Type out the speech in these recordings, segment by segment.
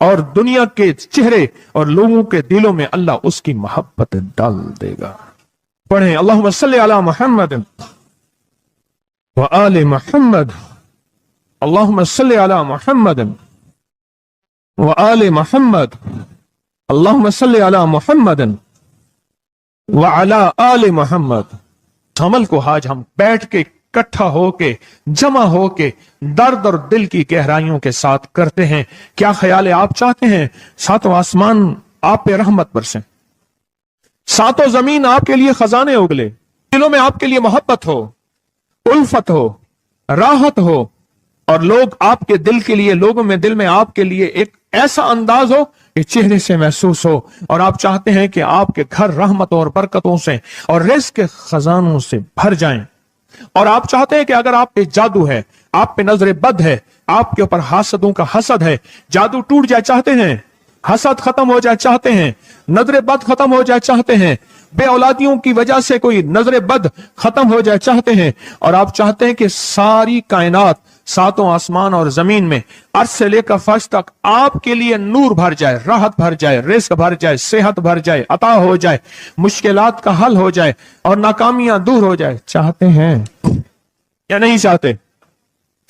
اور دنیا کے چہرے اور لوگوں کے دلوں میں اللہ اس کی محبت ڈال دے گا. پڑھیں اللہم صلی علی محمد وآل محمد. اللہم صلی علی محمد وآل محمد. اللہم صلی علی محمد وعلی آل محمد. عمل کو آج ہم بیٹھ کے اکٹھا ہو کے جمع ہو کے درد اور دل کی گہرائیوں کے ساتھ کرتے ہیں. کیا خیال ہے؟ آپ چاہتے ہیں ساتوں آسمان آپ پہ رحمت برسیں، ساتوں زمین آپ کے لیے خزانے اگلے، دلوں میں آپ کے لیے محبت ہو، الفت ہو، راحت ہو، اور لوگ آپ کے دل کے لیے، لوگوں میں دل میں آپ کے لیے ایک ایسا انداز ہو کہ چہرے سے محسوس ہو، اور آپ چاہتے ہیں کہ آپ کے گھر رحمتوں اور برکتوں سے اور رزق کے خزانوں سے بھر جائیں، اور آپ چاہتے ہیں کہ اگر آپ پہ جادو ہے، آپ پہ نظر بد ہے، آپ کے اوپر حاسدوں کا حسد ہے، جادو ٹوٹ جائے چاہتے ہیں، حسد ختم ہو جائے چاہتے ہیں، نظر بد ختم ہو جائے چاہتے ہیں، بے اولادیوں کی وجہ سے کوئی نظر بد ختم ہو جائے چاہتے ہیں، اور آپ چاہتے ہیں کہ ساری کائنات، ساتوں آسمان اور زمین میں عرش سے لے کر فرش تک آپ کے لیے نور بھر جائے، راحت بھر جائے، رزق بھر جائے، صحت بھر جائے، عطا ہو جائے، مشکلات کا حل ہو جائے اور ناکامیاں دور ہو جائے، چاہتے ہیں یا نہیں چاہتے؟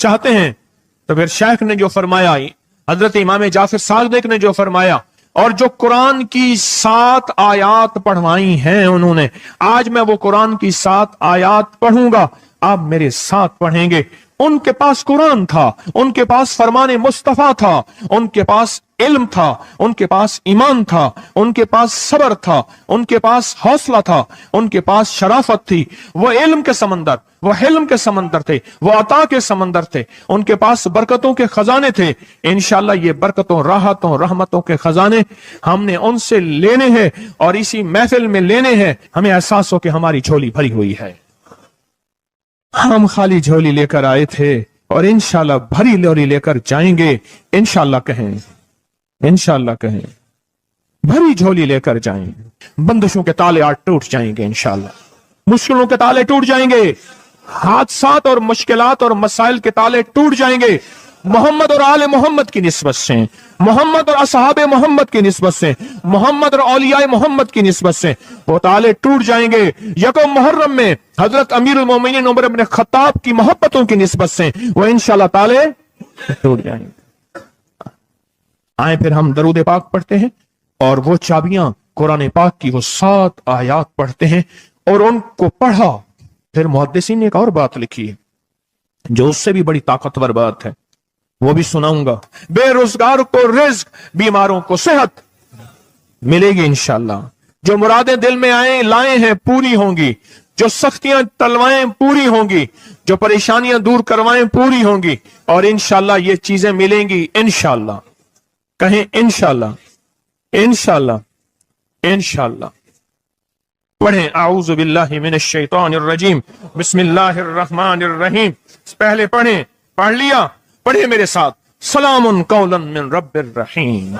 چاہتے ہیں. تو پھر شیخ نے جو فرمایا، حضرت امام جعفر صادق نے جو فرمایا، اور جو قرآن کی 7 آیات پڑھوائی ہیں انہوں نے، آج میں وہ قرآن کی 7 آیات پڑھوں گا، آپ میرے ساتھ پڑھیں گے. ان کے پاس قرآن تھا، ان کے پاس فرمان مصطفیٰ تھا، ان کے پاس علم تھا، ان کے پاس ایمان تھا، ان کے پاس صبر تھا، ان کے پاس حوصلہ تھا، ان کے پاس شرافت تھی. وہ علم کے سمندر، وہ حلم کے سمندر تھے، وہ عطا کے سمندر تھے، ان کے پاس برکتوں کے خزانے تھے. انشاءاللہ یہ برکتوں، راحتوں، رحمتوں کے خزانے ہم نے ان سے لینے ہیں اور اسی محفل میں لینے ہیں. ہمیں احساس ہو کہ ہماری جھولی بھری ہوئی ہے، ہم خالی جھولی لے کر آئے تھے اور انشاءاللہ بھری لوری لے کر جائیں گے. انشاءاللہ کہیں، انشاءاللہ کہیں، بھری جھولی لے کر جائیں گے. بندشوں کے تالے آج ٹوٹ جائیں گے انشاءاللہ، مشکلوں کے تالے ٹوٹ جائیں گے، حادثات اور مشکلات اور مسائل کے تالے ٹوٹ جائیں گے. محمد اور آل محمد کی نسبت سے، محمد اور اصحاب محمد کی نسبت سے، محمد اور اولیاء محمد کی نسبت سے وہ تالے ٹوٹ جائیں گے. یکم محرم میں حضرت امیر المومنین عمر بن خطاب کی محبتوں کی نسبت سے وہ انشاءاللہ تالے ٹوٹ جائیں گے. آئیں پھر ہم درود پاک پڑھتے ہیں اور وہ چابیاں قرآن پاک کی وہ 7 آیات پڑھتے ہیں، اور ان کو پڑھا. پھر محدثین نے ایک اور بات لکھی ہے جو اس سے بھی بڑی طاقتور بات ہے، وہ بھی سناؤں گا. بے روزگار کو رزق، بیماروں کو صحت ملے گی انشاءاللہ. جو مرادیں دل میں لائے ہیں پوری ہوں گی، جو سختیاں ٹلوائیں پوری ہوں گی، جو پریشانیاں دور کروائیں پوری ہوں گی، اور انشاءاللہ یہ چیزیں ملیں گی انشاءاللہ. کہیں انشاءاللہ، انشاءاللہ، انشاءاللہ. پڑھیں اعوذ باللہ من الشیطان الرجیم، بسم اللہ الرحمن الرحیم. پہلے پڑھیں، پڑھ لیا؟ پڑھیں میرے ساتھ، سلام قولا من رب الرحیم.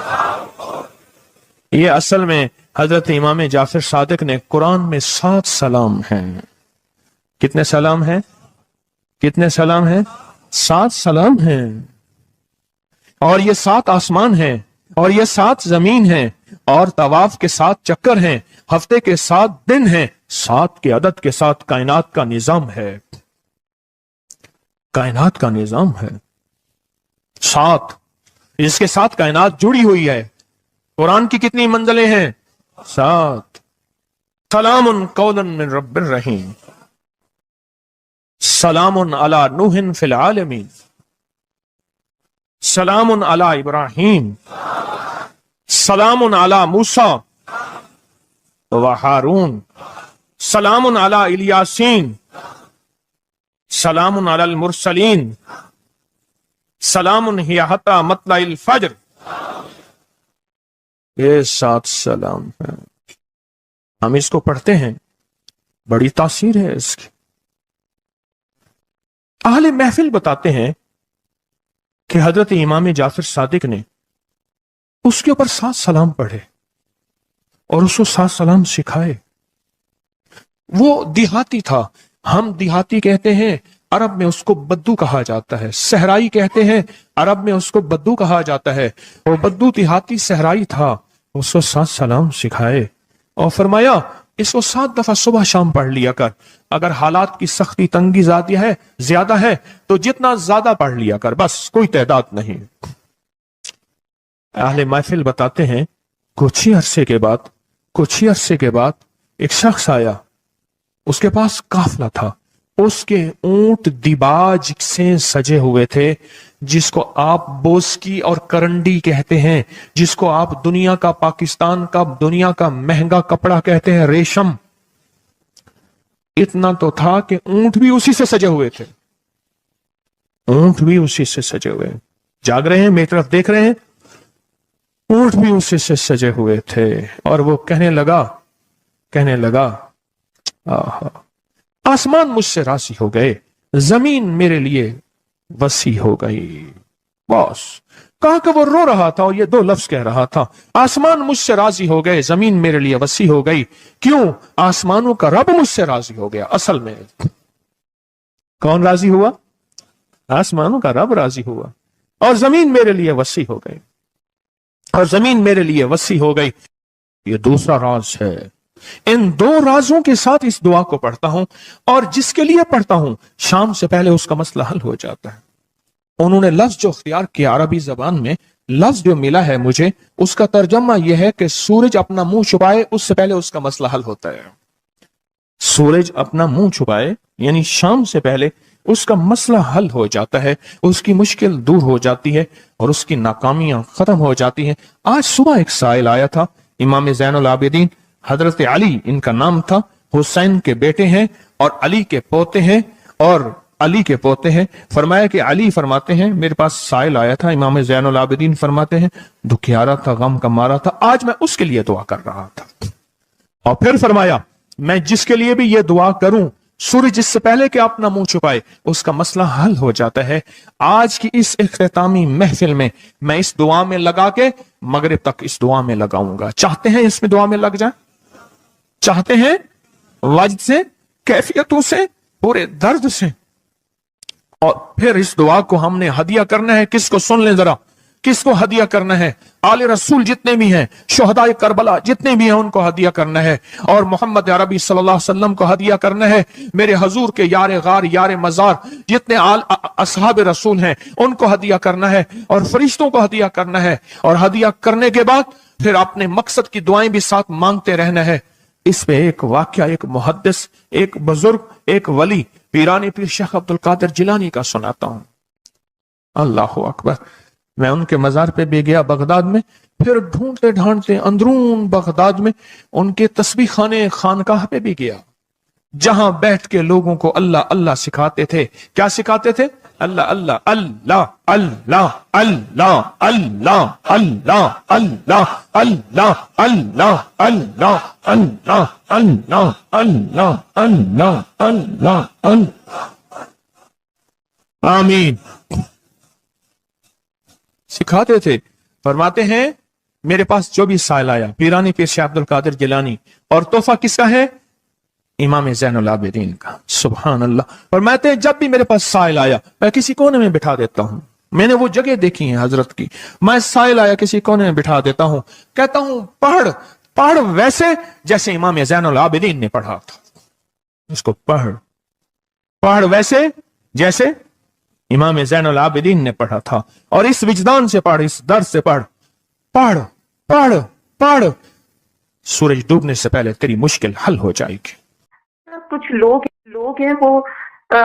یہ اصل میں حضرت امام جعفر صادق نے قرآن میں 7 سلام ہیں. کتنے سلام ہیں؟ کتنے سلام ہیں؟ 7 سلام ہیں. اور یہ 7 آسمان ہیں، اور یہ 7 زمین ہیں، اور طواف کے 7 چکر ہیں، ہفتے کے 7 دن ہیں، 7 کے عدد کے ساتھ کائنات کا نظام ہے. کائنات کا نظام ہے 7، اس کے ساتھ کائنات جڑی ہوئی ہے. قرآن کی کتنی منزلیں ہیں؟ 7. سلام قولا من رب الرحیم. سلام علی نوح فی العالمین. سلام علی ابراہیم. سلام علی موسیٰ و ہارون. سلام علی الیاسین. سلام علی المرسلین. سلام ہی حتی مطلع الفجر. یہ 7 سلام ہیں. ہم اس کو پڑھتے ہیں، بڑی تاثیر ہے اس کی. اہل محفل بتاتے ہیں کہ حضرت امام جعفر صادق نے اس کے اوپر 7 سلام پڑھے اور اس کو 7 سلام سکھائے. وہ دیہاتی تھا، ہم دیہاتی کہتے ہیں عرب میں اس کو بدو کہا جاتا ہے، صحرائی کہتے ہیں، عرب میں اس کو بدو کہا جاتا ہے۔ وہ بدو دیہاتی صحرائی تھا، اس کو 7 سلام سکھائے اور فرمایا اس کو 7 دفعہ صبح شام پڑھ لیا کر، اگر حالات کی سختی تنگی زیادہ ہے تو جتنا زیادہ پڑھ لیا کر، بس کوئی تعداد نہیں۔ اہل محفل بتاتے ہیں کچھ ہی عرصے کے بعد ایک شخص آیا، اس کے پاس قافلہ تھا، اس کے اونٹ دیباج سے سجے ہوئے تھے، جس کو آپ بوسکی اور کرنڈی کہتے ہیں، جس کو آپ پاکستان کا دنیا کا مہنگا کپڑا کہتے ہیں، ریشم۔ اتنا تو تھا کہ اونٹ بھی اسی سے سجے ہوئے تھے، جاگ رہے ہیں، میری طرف دیکھ رہے ہیں، اونٹ بھی اسی سے سجے ہوئے تھے۔ اور وہ کہنے لگا آسمان مجھ سے راضی ہو گئے، زمین میرے لیے وسیع ہو گئی۔ بس کہا کہ وہ رو رہا تھا اور یہ 2 لفظ کہہ رہا تھا، آسمان مجھ سے راضی ہو گئے، زمین میرے لیے وسیع ہو گئی۔ کیوں؟ آسمانوں کا رب مجھ سے راضی ہو گیا۔ اصل میں کون راضی ہوا؟ آسمانوں کا رب راضی ہوا، اور زمین میرے لیے وسیع ہو گئی، یہ دوسرا راز ہے۔ ان 2 رازوں کے ساتھ اس دعا کو پڑھتا ہوں، اور جس کے لیے پڑھتا ہوں شام سے پہلے اس کا مسئلہ حل ہو جاتا ہے۔ انہوں نے لفظ جو اختیار کیا عربی زبان میں، لفظ جو ملا ہے مجھے، اس کا ترجمہ یہ ہے کہ سورج اپنا منہ چھپائے اس سے پہلے اس کا مسئلہ حل ہوتا ہے۔ سورج اپنا منہ چھپائے یعنی شام سے پہلے اس کا مسئلہ حل ہو جاتا ہے، اس کی مشکل دور ہو جاتی ہے اور اس کی ناکامیاں ختم ہو جاتی ہیں۔ آج صبح ایک سائل آیا تھا، امام زین العابدین حضرت علی ان کا نام تھا، حسین کے بیٹے ہیں اور علی کے پوتے ہیں، فرمایا کہ علی فرماتے ہیں میرے پاس سائل آیا تھا، امام زین العابدین فرماتے ہیں دکھیارا تھا، غم کا مارا تھا، آج میں اس کے لیے دعا کر رہا تھا۔ اور پھر فرمایا میں جس کے لیے بھی یہ دعا کروں، سورج اس سے پہلے کہ اپنا منہ چھپائے اس کا مسئلہ حل ہو جاتا ہے۔ آج کی اس اختتامی محفل میں میں اس دعا میں لگا کے مغرب تک اس دعا میں لگاؤں گا۔ چاہتے ہیں اس میں دعا میں لگ جائیں؟ چاہتے ہیں؟ وجد سے، کیفیتوں سے، پورے درد سے۔ اور پھر اس دعا کو ہم نے ہدیہ کرنا ہے، کس کو؟ سن لیں ذرا، کس کو ہدیہ کرنا ہے؟ آل رسول جتنے بھی ہیں، شہداء کربلا جتنے بھی ہیں، ان کو ہدیہ کرنا ہے، اور محمد عربی صلی اللہ علیہ وسلم کو ہدیہ کرنا ہے، میرے حضور کے یار غار یار مزار جتنے اصحاب رسول ہیں ان کو ہدیہ کرنا ہے، اور فرشتوں کو ہدیہ کرنا ہے، اور ہدیہ کرنے کے بعد پھر اپنے مقصد کی دعائیں بھی ساتھ مانگتے رہنا ہے۔ اس میں ایک واقعہ، ایک محدث، ایک بزرگ، ایک ولی پیرانی پیر شیخ عبد القادر جیلانی کا سناتا ہوں۔ اللہ اکبر۔ میں ان کے مزار پہ بھی گیا بغداد میں، پھر ڈھونڈتے ڈھانڈتے اندرون بغداد میں ان کے تسبیح خانے خانقاہ پہ بھی گیا، جہاں بیٹھ کے لوگوں کو اللہ اللہ سکھاتے تھے۔ کیا سکھاتے تھے؟ اللہ اللہ اللہ اللہ اللہ اللہ اللہ اللہ اللہ اللہ اللہ اللہ اللہ اللہ اللہ اللہ اللہ۔ آمین۔ سکھاتے تھے۔ فرماتے ہیں میرے پاس جو بھی سائل آیا، پیرانی پیر شیخ عبد القادر جیلانی، اور تحفہ کس کا ہے؟ امام زین العابدین کا۔ سبحان اللہ۔ فرماتے ہیں جب بھی میرے پاس سائل آیا میں کسی کونے میں بٹھا دیتا ہوں، میں نے وہ جگہ دیکھی ہے حضرت کی، میں سائل آیا کسی کونے میں بٹھا دیتا ہوں، کہتا ہوں پڑھ ویسے جیسے امام زین العابدین نے پڑھا تھا، اس کو پڑھ ویسے جیسے امام زین العابدین نے پڑھا تھا، اور اس وجدان سے پڑھ، اس درد سے پڑھ، سورج ڈوبنے سے پہلے تیری مشکل حل ہو جائے گی۔ کچھ لوگ ہیں وہ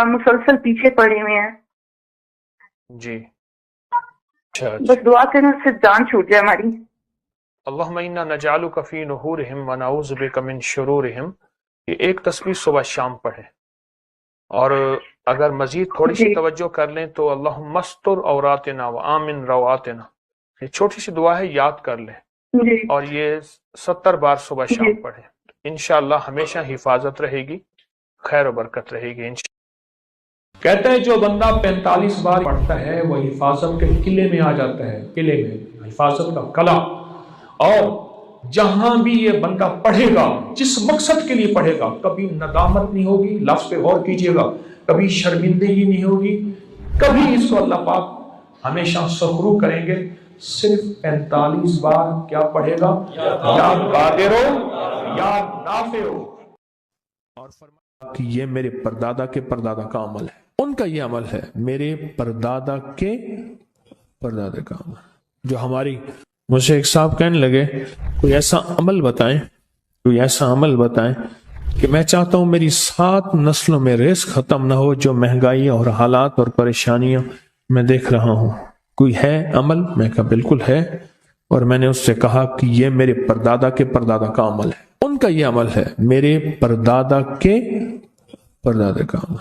مسلسل پیچھے پڑے ہوئے ہیں جی، بس دعا کریں اس سے جان چھوٹ جائے ہماری۔ اللہم انا نجعلک فی نحورہم ونعوذ بک من شرورہم، یہ ایک تسبیح صبح شام پڑھیں، اور اگر مزید تھوڑی سی توجہ کر لیں تو اللہم استر عوراتنا وآمن رواتنا، یہ چھوٹی سی دعا ہے، یاد کر لیں، اور یہ 70 بار صبح شام پڑھیں، انشاءاللہ ہمیشہ حفاظت رہے گی، خیر و برکت رہے گی انشاءاللہ۔ کہتے ہیں جو بندہ 45 بار پڑھتا ہے وہ حفاظت کے قلعے میں آ جاتا ہے، قلعے میں، حفاظت کا قلعہ، اور جہاں بھی یہ بندہ پڑھے گا، جس مقصد کے لیے پڑھے گا، کبھی ندامت نہیں ہوگی، لفظ پہ غور کیجئے گا، کبھی شرمندگی نہیں ہوگی، کبھی اس کو اللہ پاک ہمیشہ سخرو کریں گے۔ صرف 45 بار کیا پڑھے گا؟ یا قادر ہو یا نافع ہو۔ اور فرمایا کہ یہ میرے پردادا کے پردادا کا عمل ہے، ان کا یہ عمل ہے، میرے پردادا کے پردادا کا عمل جو ہماری۔ مجھے ایک صاحب کہنے لگے کوئی ایسا عمل بتائیں، کوئی ایسا عمل بتائیں کہ میں چاہتا ہوں میری 7 نسلوں میں رزق ختم نہ ہو، جو مہنگائی اور حالات اور پریشانیاں میں دیکھ رہا ہوں، کوئی ہے عمل؟ میں کہا بالکل ہے، اور میں نے اس سے کہا کہ یہ میرے پردادا کے پردادا کا عمل ہے، ان کا یہ عمل ہے، میرے پردادا کے پردادا کا عمل،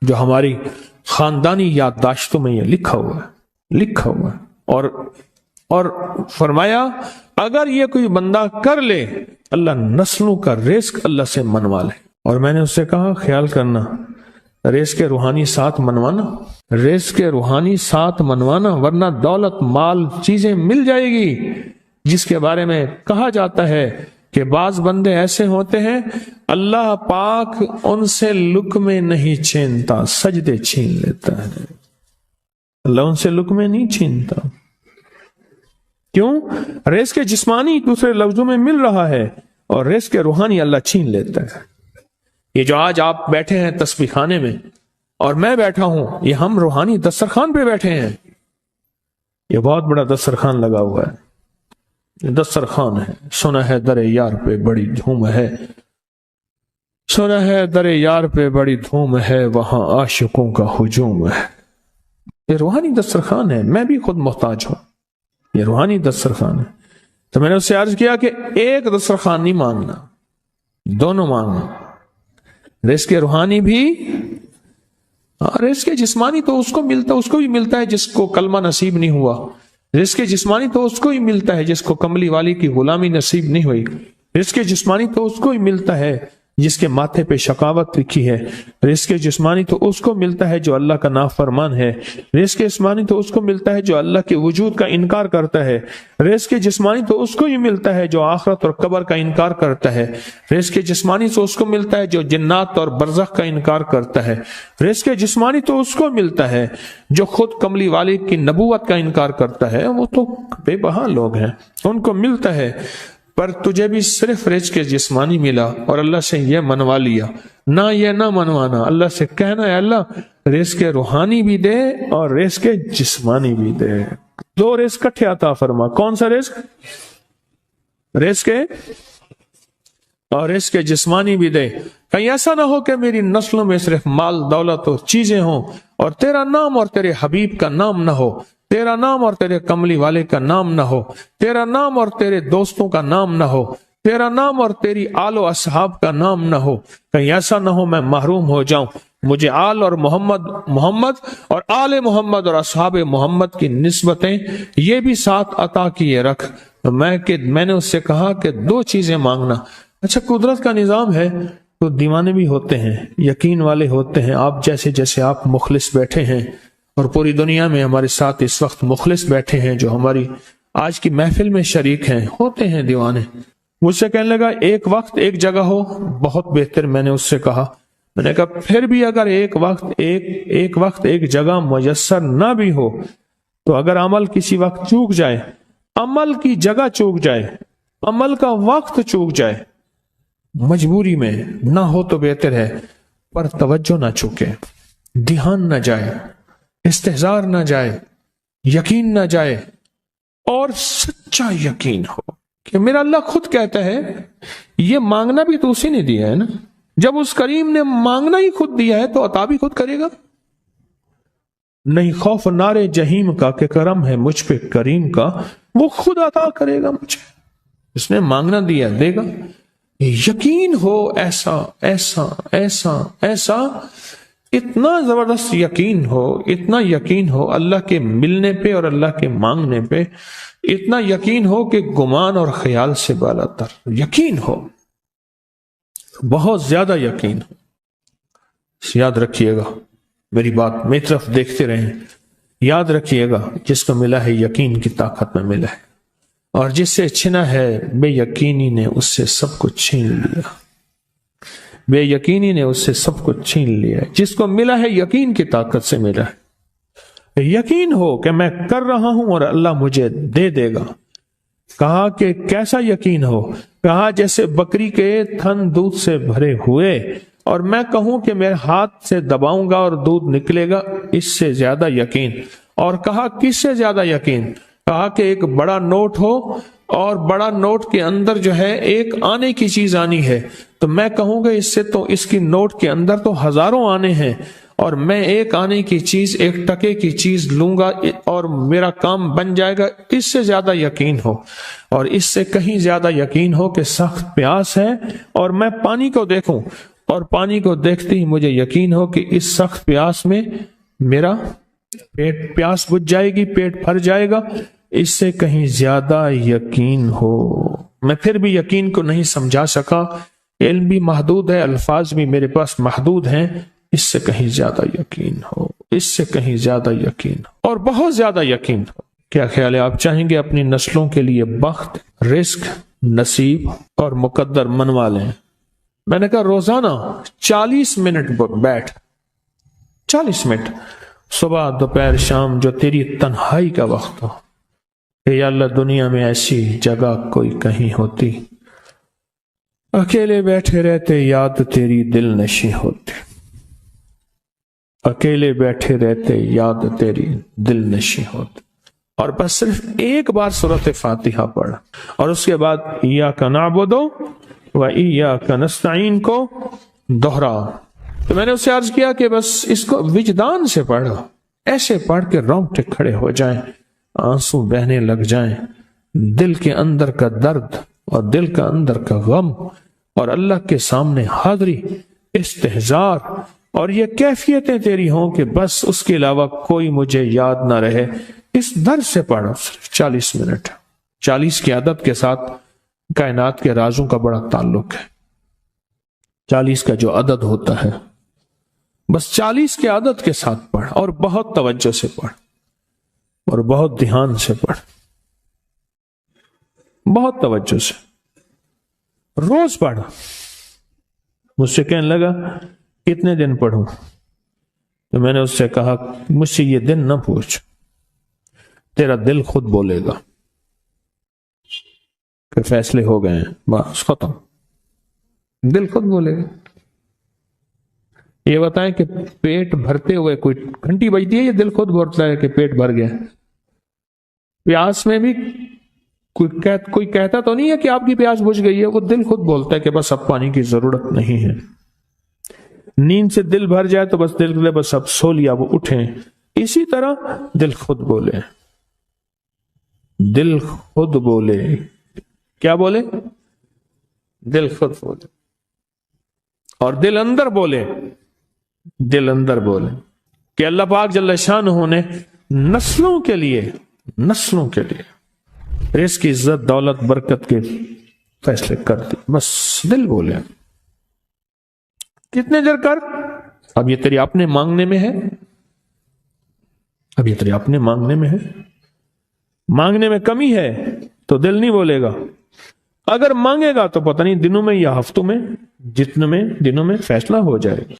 جو ہماری خاندانی یادداشتوں میں یہ لکھا ہوا ہے۔ اور فرمایا اگر یہ کوئی بندہ کر لے، اللہ نسلوں کا رزق اللہ سے منوا لے۔ اور میں نے اس سے کہا خیال کرنا، رزق روحانی ساتھ منوانا، رزق روحانی ساتھ منوانا، ورنہ دولت مال چیزیں مل جائے گی جس کے بارے میں کہا جاتا ہے کہ بعض بندے ایسے ہوتے ہیں اللہ پاک ان سے لقمے نہیں چھینتا، سجدے چھین لیتا ہے۔ اللہ ان سے لقمے نہیں چھینتا، کیوں؟ رزق جسمانی دوسرے لفظوں میں مل رہا ہے، اور رزق روحانی اللہ چھین لیتا ہے۔ یہ جو آج آپ بیٹھے ہیں تسبیح خانے میں اور میں بیٹھا ہوں، یہ ہم روحانی دسترخوان پہ بیٹھے ہیں۔ یہ بہت بڑا دسترخوان لگا ہوا ہے، دسترخوان ہے۔ سنا ہے در یار پہ بڑی دھوم ہے، سنا ہے در یار پہ بڑی دھوم ہے، وہاں عاشقوں کا ہجوم ہے۔ یہ روحانی دسترخوان ہے، میں بھی خود محتاج ہوں، یہ روحانی دسترخوان ہے۔ تو میں نے اس سے عرض کیا کہ ایک دسترخوان نہیں مانگنا، دونوں مانگنا، رزق روحانی بھی، رزق جسمانی تو اس کو بھی ملتا ہے جس کو کلمہ نصیب نہیں ہوا، رزق جسمانی تو اس کو ہی ملتا ہے جس کو کملی والی کی غلامی نصیب نہیں ہوئی، رزق جسمانی تو اس کو ہی ملتا ہے جس کے ماتھے پہ شقاوت لکھی ہے، رزق جسمانی تو اس کو ملتا ہے جو اللہ کا نافرمان ہے، رزق جسمانی تو اس کو ملتا ہے جو اللہ کے وجود کا انکار کرتا ہے، رزق جسمانی تو اس کو ہی ملتا ہے جو آخرت اور قبر کا انکار کرتا ہے، رزق جسمانی تو اس کو ملتا ہے جو جنات اور برزخ کا انکار کرتا ہے، رزق جسمانی تو اس کو ملتا ہے جو خود کملی والے کی نبوت کا انکار کرتا ہے، وہ تو بے بہا لوگ ہیں، ان کو ملتا ہے۔ پر تجھے بھی صرف رزق جسمانی ملا اور اللہ سے یہ منوا لیا، نہ یہ نہ منوانا، اللہ سے کہنا ہے اللہ رزق روحانی بھی دے اور رزق جسمانی بھی دے، 2 رزق اکٹھے عطا فرما۔ کون سا رزق؟ رزق اور رزق جسمانی بھی دے۔ کہیں ایسا نہ ہو کہ میری نسلوں میں صرف مال دولت اور چیزیں ہوں اور تیرا نام اور تیرے حبیب کا نام نہ ہو، تیرا نام اور تیرے کملی والے کا نام نہ ہو، تیرا نام اور تیرے دوستوں کا نام نہ ہو، تیرا نام اور تیری آل و اصحاب کا نام نہ ہو۔ کہیں ایسا نہ ہو میں محروم ہو جاؤں، مجھے آل اور محمد اور آل محمد اور اصحاب محمد کی نسبتیں یہ بھی ساتھ عطا کیے رکھ۔ میں نے اس سے کہا کہ 2 چیزیں مانگنا۔ اچھا قدرت کا نظام ہے تو دیوانے بھی ہوتے ہیں، یقین والے ہوتے ہیں، آپ جیسے آپ مخلص بیٹھے ہیں، اور پوری دنیا میں ہمارے ساتھ اس وقت مخلص بیٹھے ہیں جو ہماری آج کی محفل میں شریک ہیں، ہوتے ہیں دیوانے۔ مجھ سے کہنے لگا ایک وقت ایک جگہ ہو بہت بہتر۔ میں نے اس سے کہا، میں نے کہا پھر بھی اگر ایک وقت ایک جگہ میسر نہ بھی ہو تو اگر عمل کسی وقت چوک جائے، عمل کی جگہ چوک جائے، عمل کا وقت چوک جائے، مجبوری میں نہ ہو تو بہتر ہے، پر توجہ نہ چوکے، دھیان نہ جائے، استحضار نہ جائے، یقین نہ جائے، اور سچا یقین ہو کہ میرا اللہ خود کہتا ہے یہ مانگنا بھی تو اسی نے دیا ہے نا، جب اس کریم نے مانگنا ہی خود دیا ہے تو عطا بھی خود کرے گا۔ نہیں خوف نارے جہیم کا کہ کرم ہے مجھ پہ کریم کا، وہ خود عطا کرے گا مجھے، اس نے مانگنا دیا دے گا۔ یقین ہو ایسا ایسا ایسا ایسا، اتنا زبردست یقین ہو، اتنا یقین ہو اللہ کے ملنے پہ اور اللہ کے مانگنے پہ، اتنا یقین ہو کہ گمان اور خیال سے بالا تر یقین ہو، بہت زیادہ یقین ہو۔ یاد رکھیے گا میری بات، میری طرف دیکھتے رہیں، یاد رکھیے گا جس کو ملا ہے یقین کی طاقت میں ملا ہے، اور جس سے چھنا ہے بے یقینی نے اس سے سب کچھ چھین لیا۔ بے یقینی نے اس سے سب کچھ چھین لیا ہے۔ جس کو ملا ہے یقین کی طاقت سے ملا ہے، یقین ہو کہ میں کر رہا ہوں اور اللہ مجھے دے دے گا۔ کہا کہ کیسا یقین ہو؟ کہا جیسے بکری کے تھن دودھ سے بھرے ہوئے اور میں کہوں کہ میرے ہاتھ سے دباؤں گا اور دودھ نکلے گا، اس سے زیادہ یقین۔ اور کہا کس سے زیادہ یقین؟ کہا کہ ایک بڑا نوٹ ہو اور بڑا نوٹ کے اندر جو ہے ایک آنے کی چیز آنی ہے، تو میں کہوں گا اس سے تو اس کی نوٹ کے اندر تو ہزاروں آنے ہیں، اور میں ایک آنے کی چیز، ایک ٹکے کی چیز لوں گا اور میرا کام بن جائے گا۔ اس سے زیادہ یقین ہو، اور اس سے کہیں زیادہ یقین ہو کہ سخت پیاس ہے اور میں پانی کو دیکھوں، اور پانی کو دیکھتے ہی مجھے یقین ہو کہ اس سخت پیاس میں میرا پیاس بجھ جائے گی، پیٹ بھر جائے گا۔ اس سے کہیں زیادہ یقین ہو۔ میں پھر بھی یقین کو نہیں سمجھا سکا، علم بھی محدود ہے، الفاظ بھی میرے پاس محدود ہیں۔ اس سے کہیں زیادہ یقین ہو، اس سے کہیں زیادہ یقین ہو، اور بہت زیادہ یقین ہو۔ کیا خیال ہے؟ آپ چاہیں گے اپنی نسلوں کے لیے بخت، رزق، نصیب اور مقدر منوا لیں؟ میں نے کہا روزانہ 40 منٹ بیٹھ، 40 منٹ صبح دوپہر شام، جو تیری تنہائی کا وقت ہو، کہ یا اللہ دنیا میں ایسی جگہ کوئی کہیں ہوتی، اکیلے بیٹھے رہتے یاد تیری دل نشیں ہوتی، اکیلے بیٹھے رہتے یاد تیری دل نشیں ہوتی، اور بس صرف ایک بار سورۃ فاتحہ پڑھ، اور اس کے بعد ایاک نعبد و ایاک نستعین کو دوہرا۔ تو میں نے اس سے عرض کیا کہ بس اس کو وجدان سے پڑھو، ایسے پڑھ کے رونگٹے کھڑے ہو جائیں، آنسو بہنے لگ جائیں، دل کے اندر کا درد اور دل کا اندر کا غم اور اللہ کے سامنے حاضری، استحضار، اور یہ کیفیتیں تیری ہوں کہ بس اس کے علاوہ کوئی مجھے یاد نہ رہے۔ اس درد سے پڑھو صرف 40 منٹ۔ 40 کی عدد کے ساتھ کائنات کے رازوں کا بڑا تعلق ہے۔ 40 کا جو عدد ہوتا ہے، بس 40 کے عدد کے ساتھ پڑھ، اور بہت توجہ سے پڑھ، اور بہت دھیان سے پڑھ، بہت توجہ سے روز پڑھ۔ مجھ سے کہنے لگا کتنے دن پڑھوں؟ تو میں نے اس سے کہا مجھ سے یہ دن نہ پوچھ، تیرا دل خود بولے گا کہ فیصلے ہو گئے ہیں، بس ختم، دل خود بولے گا۔ یہ بتائیں کہ پیٹ بھرتے ہوئے کوئی گھنٹی بجتی ہے، یہ دل خود بولتا ہے کہ پیٹ بھر گیا۔ پیاس میں بھی کوئی کہتا تو نہیں ہے کہ آپ کی پیاس بجھ گئی ہے، وہ دل خود بولتا ہے کہ بس اب پانی کی ضرورت نہیں ہے۔ نیند سے دل بھر جائے تو بس دل بولے بس اب سو لیا، وہ اٹھیں۔ اسی طرح دل خود بولے، دل خود بولے، کیا بولے؟ دل خود بولے، اور دل اندر بولے، دل اندر بولے کہ اللہ پاک جل شانہ نے نسلوں کے لیے رزق کی عزت، دولت، برکت کے فیصلے کر دی، بس دل بولے۔ کتنے دیر کر؟ اب یہ تیری اپنے مانگنے میں ہے، اب یہ تیری اپنے مانگنے میں ہے۔ مانگنے میں کمی ہے تو دل نہیں بولے گا، اگر مانگے گا تو پتہ نہیں دنوں میں یا ہفتوں میں، جتنے میں دنوں میں فیصلہ ہو جائے گا۔